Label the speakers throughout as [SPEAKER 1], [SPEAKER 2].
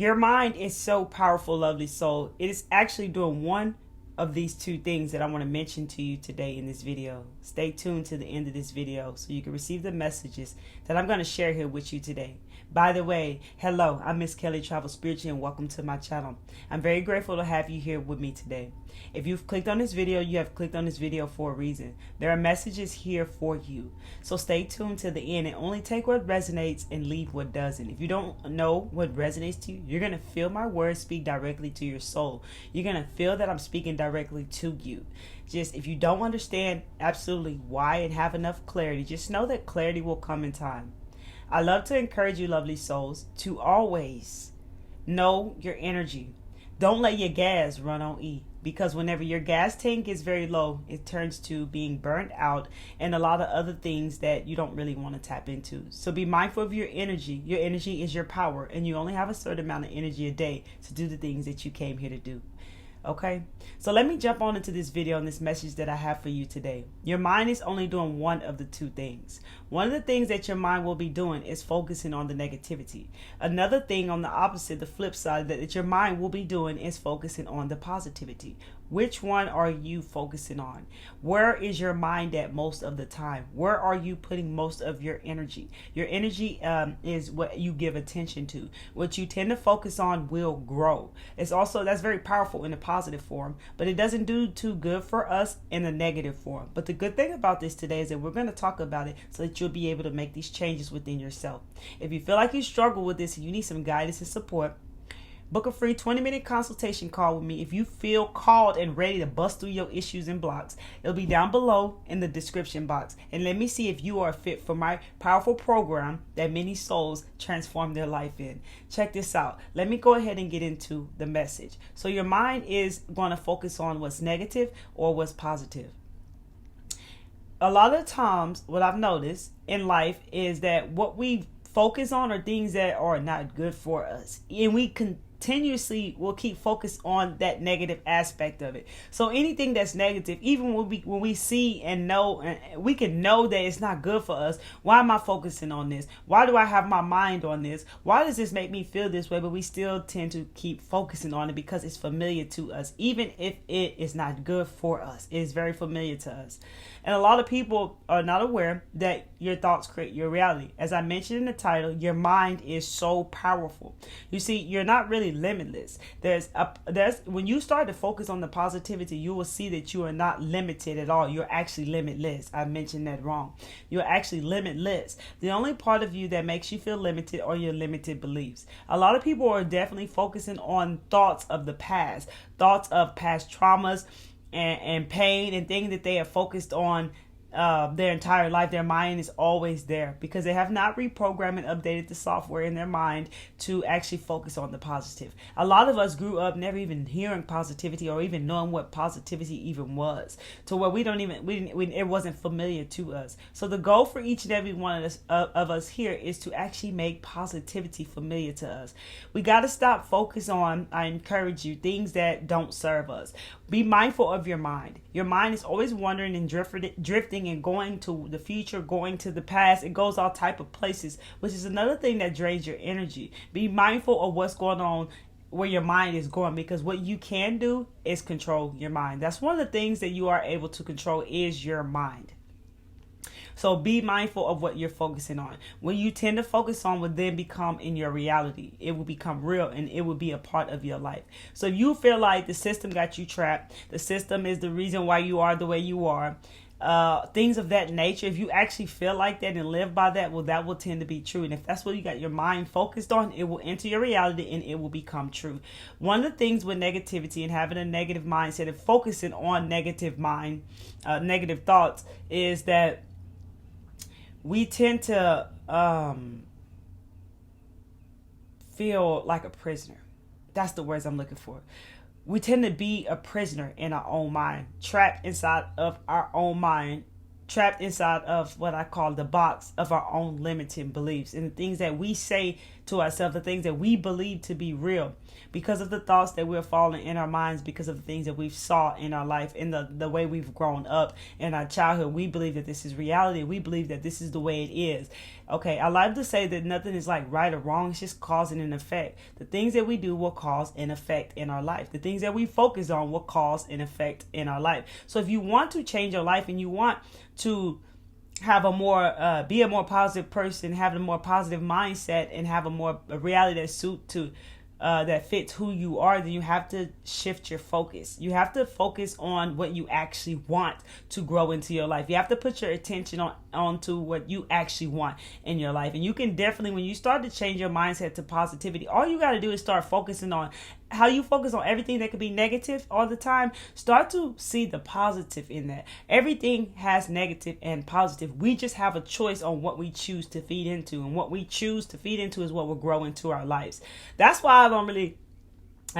[SPEAKER 1] Your mind is so powerful, lovely soul. It is actually doing one of these two things that I want to mention to you today in this video. Stay tuned to the end of this video so you can receive the messages that I'm going to share here with you today. By the way, hello, I'm Miss Kelly Travel Spiritually and welcome to my channel. I'm very grateful to have you here with me today. If you've clicked on this video, you have clicked on this video for a reason. There are messages here for you. So stay tuned to the end and only take what resonates and leave what doesn't. If you don't know what resonates to you, you're going to feel my words speak directly to your soul. You're going to feel that I'm speaking directly to you. Just if you don't understand absolutely why and have enough clarity, just know that clarity will come in time. I love to encourage you, lovely souls, to always know your energy. Don't let your gas run on E, because whenever your gas tank is very low, it turns to being burnt out and a lot of other things that you don't really want to tap into. So be mindful of your energy. Your energy is your power, and you only have a certain amount of energy a day to do the things that you came here to do. Okay, so let me jump on into this video and this message that I have for you today. Your mind is only doing one of the two things. One of the things that your mind will be doing is focusing on the negativity. Another thing on the opposite, the flip side, that your mind will be doing is focusing on the positivity. Which one are you focusing on? Where is your mind at most of the time? Where are you putting most of your energy? Your energy is what you give attention to. What you tend to focus on will grow. It's also, that's very powerful in a positive form, but it doesn't do too good for us in a negative form. But the good thing about this today is that we're going to talk about it so that you'll be able to make these changes within yourself. If you feel like you struggle with this and you need some guidance and support, book a free 20-minute consultation call with me. If you feel called and ready to bust through your issues and blocks, it'll be down below in the description box. And let me see if you are fit for my powerful program that many souls transform their life in. Check this out. Let me go ahead and get into the message. So your mind is going to focus on what's negative or what's positive. A lot of times, what I've noticed in life is that what we focus on are things that are not good for us. And we continuously will keep focused on that negative aspect of it. So anything that's negative, even when we see and know, we can know that it's not good for us. Why am I focusing on this? Why do I have my mind on this? Why does this make me feel this way? But we still tend to keep focusing on it because it's familiar to us, even if it is not good for us. It is very familiar to us. And a lot of people are not aware that your thoughts create your reality. As I mentioned in the title, your mind is so powerful. You see, you're not really limitless. When you start to focus on the positivity, you will see that you are not limited at all. You're actually limitless. I mentioned that wrong. You're actually limitless. The only part of you that makes you feel limited are your limited beliefs. A lot of people are definitely focusing on thoughts of the past, thoughts of past traumas and pain and things that they have focused on their entire life. Their mind is always there because they have not reprogrammed and updated the software in their mind to actually focus on the positive. A lot of us grew up never even hearing positivity or even knowing what positivity even was, to where it wasn't familiar to us. So the goal for each and every one of us here is to actually make positivity familiar to us. We got to stop focus on, I encourage you, things that don't serve us. Be mindful of your mind. Your mind is always wandering and drifting and going to the future, going to the past. It goes all type of places, which is another thing that drains your energy. Be mindful of what's going on where your mind is going, because what you can do is control your mind. That's one of the things that you are able to control is your mind. So be mindful of what you're focusing on. When you tend to focus on will then become in your reality. It will become real and it will be a part of your life. So if you feel like the system got you trapped, the system is the reason why you are the way you are, things of that nature, if you actually feel like that and live by that, well, that will tend to be true. And if that's what you got your mind focused on, it will enter your reality and it will become true. One of the things with negativity and having a negative mindset and focusing on negative thoughts is that we tend to feel like a prisoner. That's the words I'm looking for. We tend to be a prisoner in our own mind, trapped inside of our own mind, trapped inside of what I call the box of our own limiting beliefs and the things that we say to ourselves, the things that we believe to be real, because of the thoughts that we're following in our minds, because of the things that we've saw in our life, in the way we've grown up in our childhood. We believe that this is reality. We believe that this is the way it is. Okay, I like to say that nothing is like right or wrong. It's just cause and an effect. The things that we do will cause an effect in our life. The things that we focus on will cause an effect in our life. So if you want to change your life and you want to have a more be a more positive person, have a more positive mindset, and have a reality that fits who you are, then you have to shift your focus. You have to focus on what you actually want to grow into your life. You have to put your attention onto what you actually want in your life. And you can definitely, when you start to change your mindset to positivity, all you got to do is start focusing on how you focus on everything that could be negative all the time. Start to see the positive in that. Everything has negative and positive. We just have a choice on what we choose to feed into. And what we choose to feed into is what will grow into our lives. That's why I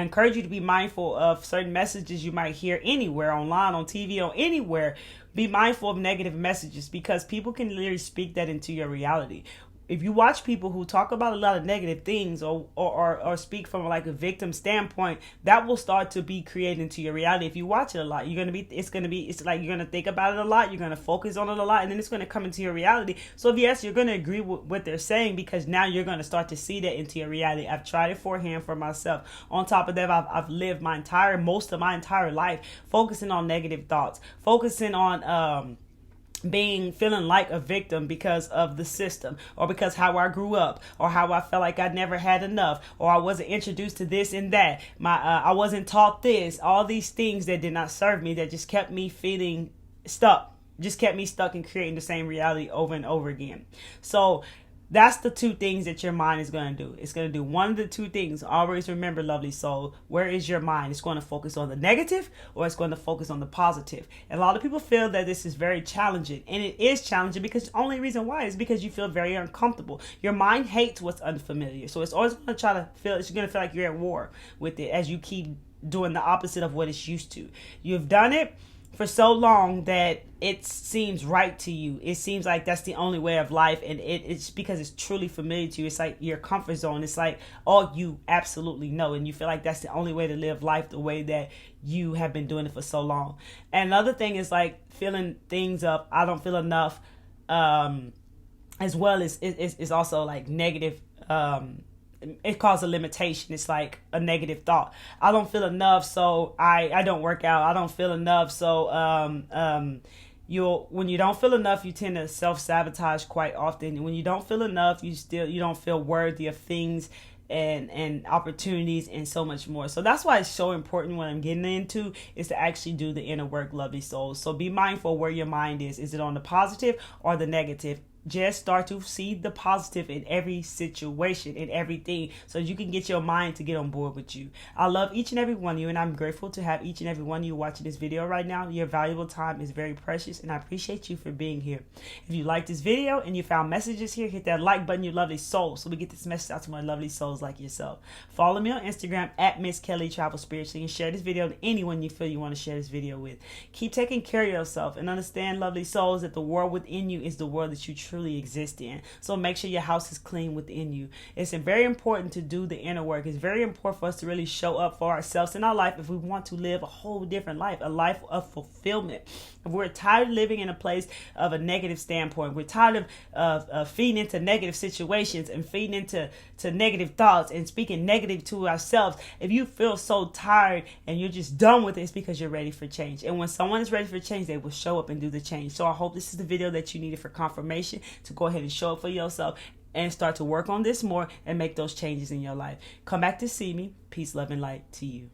[SPEAKER 1] encourage you to be mindful of certain messages you might hear anywhere, online, on TV, or anywhere. Be mindful of negative messages, because people can literally speak that into your reality. If you watch people who talk about a lot of negative things or speak from like a victim standpoint, that will start to be created into your reality. If you watch it a lot, it's like you're gonna think about it a lot, you're gonna focus on it a lot, and then it's gonna come into your reality. So yes, you're gonna agree with what they're saying, because now you're gonna start to see that into your reality. I've tried it forehand for myself. On top of that, I've lived most of my entire life focusing on negative thoughts, focusing on feeling like a victim because of the system, or because how I grew up, or how I felt like I never had enough, or I wasn't introduced to this and that. I wasn't taught this. All these things that did not serve me, that just kept me feeling stuck, and creating the same reality over and over again. So that's the two things that your mind is going to do. It's going to do one of the two things. Always remember, lovely soul, where is your mind? It's going to focus on the negative, or it's going to focus on the positive. And a lot of people feel that this is very challenging. And it is challenging, because the only reason why is because you feel very uncomfortable. Your mind hates what's unfamiliar. So it's always going to it's going to feel like you're at war with it as you keep doing the opposite of what it's used to. You've done it for so long that it seems right to you. It seems like that's the only way of life, and it's because it's truly familiar to you. It's like your comfort zone. It's like all you absolutely know, and you feel like that's the only way to live life, the way that you have been doing it for so long. And another thing is like filling things up. I don't feel enough, as well as it's also like negative. It causes a limitation. It's like a negative thought. I don't feel enough, so I don't work out. I don't feel enough, so when you don't feel enough, you tend to self-sabotage quite often. And when you don't feel enough, you don't feel worthy of things and opportunities and so much more. So that's why it's so important, what I'm getting into is to actually do the inner work, lovely souls. So be mindful where your mind is. Is it on the positive or the negative? Just start to see the positive in every situation, in everything, so you can get your mind to get on board with you. I love each and every one of you, and I'm grateful to have each and every one of you watching this video right now. Your valuable time is very precious, and I appreciate you for being here. If you like this video and you found messages here, hit that like button, you lovely soul, so we get this message out to my lovely souls like yourself. Follow me on Instagram at Miss Kelly Travel Spiritually, and share this video to anyone you feel you want to share this video with. Keep taking care of yourself, and understand, lovely souls, that the world within you is the world that you truly exist in. So make sure your house is clean within you. It's very important to do the inner work. It's very important for us to really show up for ourselves in our life if we want to live a whole different life, a life of fulfillment. If we're tired of living in a place of a negative standpoint, we're tired of feeding into negative situations and feeding into negative thoughts and speaking negative to ourselves. If you feel so tired and you're just done with it, it's because you're ready for change. And when someone is ready for change, they will show up and do the change. So I hope this is the video that you needed for confirmation to go ahead and show up for yourself and start to work on this more and make those changes in your life. Come back to see me. Peace, love, and light to you.